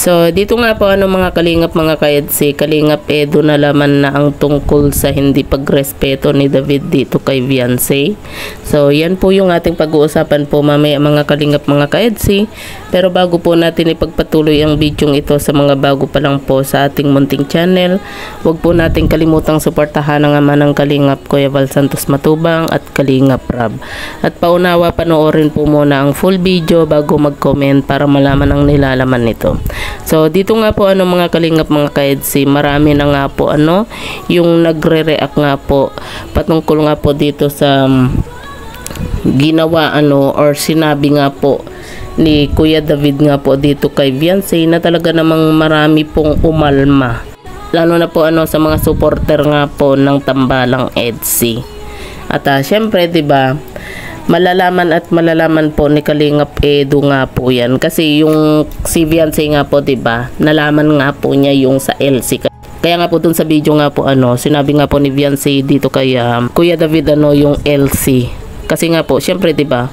So, dito nga po mga kalingap mga kaedsi, Kalingap Edu nalaman na ang tungkol sa hindi pagrespeto ni David dito kay Viancy. So, yan po yung ating pag-uusapan po mamaya mga kalingap mga kaedsi. Pero bago po natin ipagpatuloy ang video ito sa mga bago pa lang po sa ating munting channel, huwag po natin kalimutang suportahan ang ama ng Kalingap Kuya Val Santos Matubang at Kalingap Rab. At paunawa panoorin po muna ang full video bago mag-comment para malaman ang nilalaman nito. So dito nga po mga kalingap mga kaedsi, marami na nga po yung nagre-react nga po patungkol nga po dito sa ginawa or sinabi nga po ni Kuya David nga po dito kay Viancy na talaga namang marami pong umalma. Lalo na po sa mga supporter nga po ng Tambalang EDC. At syempre 'di ba, malalaman at malalaman po ni Kalingap Edu nga po yan. Kasi yung si Viancy nga po 'di ba, nalaman nga po niya yung sa LC. Kaya nga po dun sa video nga po sinabi nga po ni Viancy dito kay Kuya David yung LC. Kasi nga po, syempre 'di ba,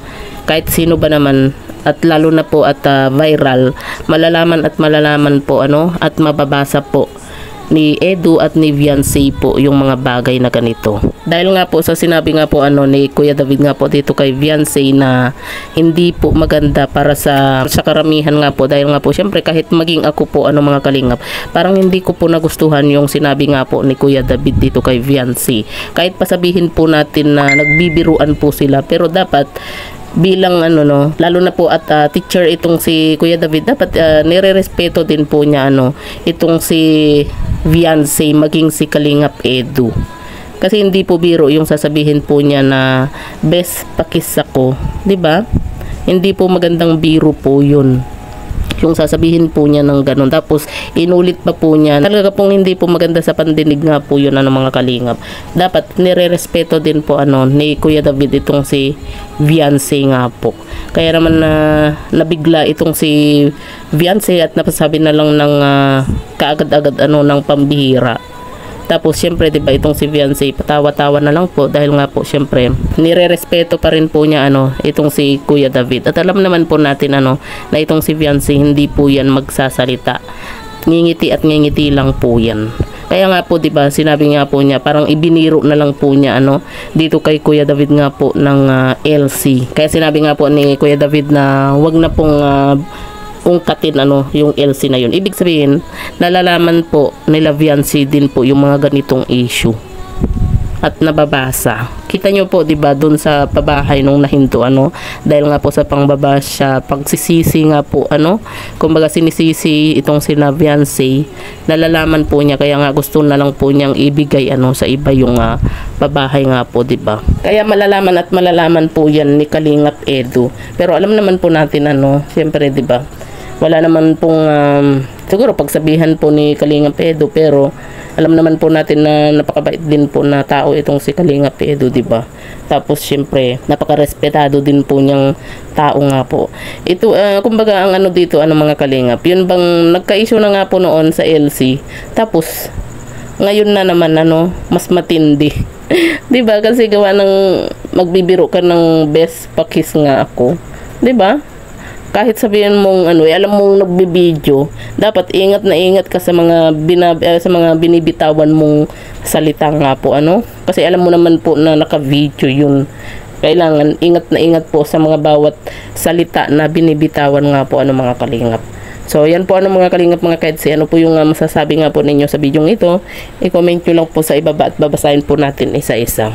kahit sino ba naman at lalo na po at viral, malalaman po at mababasa po ni Edu at ni Viancy po yung mga bagay na ganito. Dahil nga po sa sinabi nga po ni Kuya David nga po dito kay Viancy na hindi po maganda para sa karamihan nga po. Dahil nga po syempre kahit maging ako po mga kalingap, parang hindi ko po nagustuhan yung sinabi nga po ni Kuya David dito kay Viancy. Kahit pasabihin po natin na nagbibiruan po sila, pero dapat bilang lalo na po at teacher itong si Kuya David, dapat nire-respeto din po niya itong si Viancy maging si Kalingap Edu. Kasi hindi po biro yung sasabihin po niya na best pakis ako, 'di ba? Hindi po magandang biro po 'yun. Yung sasabihin po niya ng ganun, tapos inulit pa po niya, talaga pong hindi po maganda sa pandinig nga po yun mga kalingap. Dapat nire-respeto din po ni Kuya David itong si Viancy nga po. Kaya naman nabigla itong si Viancy at napasabi na lang ng kaagad-agad ng pambihira. Tapos syempre 'di ba itong si Viancy patawa-tawa na lang po dahil nga po syempre nire-respeto pa rin po niya itong si Kuya David. At alam naman po natin na itong si Viancy hindi po yan magsasalita. Ngingiti at ngingiti lang po yan. Kaya nga po 'di ba sinabi nga po niya, parang ibiniro na lang po niya dito kay Kuya David nga po ng LC. Kaya sinabi nga po ni Kuya David na wag na pong ungkatin yung LC na yun. Ibig sabihin, nalalaman po nila Viancy din po yung mga ganitong issue. At nababasa. Kita nyo po 'di ba doon sa pabahay nung nahinto dahil nga po sa pangbaba siya, pagsisisi nga po kumbaga sinisisi itong sina Viancy, nalalaman po niya, kaya nga gusto na lang po niyang ibigay sa iba yung pabahay nga po 'di ba. Kaya malalaman at malalaman po yan ni Kalingap Edu. Pero alam naman po natin syempre 'di ba, wala naman pong siguro pagsabihan po ni Kalingap Edu, pero alam naman po natin na napakabait din po na tao itong si Kalingap Edu 'di ba. Tapos syempre napakarespetado din po niyang tao nga po. Ito kumbaga ang dito mga kalingap, yun bang nagka-issue na nga po noon sa LC, tapos ngayon na naman mas matindi. 'Di ba? Kasi gawa ng magbibiro ka ng best pakis nga ako, 'di ba? Kahit sabihin mong alam mong nagbibideo, dapat ingat na ingat ka sa mga binibitawan mong salita nga po kasi alam mo naman po na naka-video yun. Kailangan ingat na ingat po sa mga bawat salita na binibitawan nga po mga kalingap. So yan po mga kalingap mga kaedsi, po yung masasabi nga po ninyo sa video ito, i-comment nyo lang po sa ibaba at babasahin po natin isa-isa.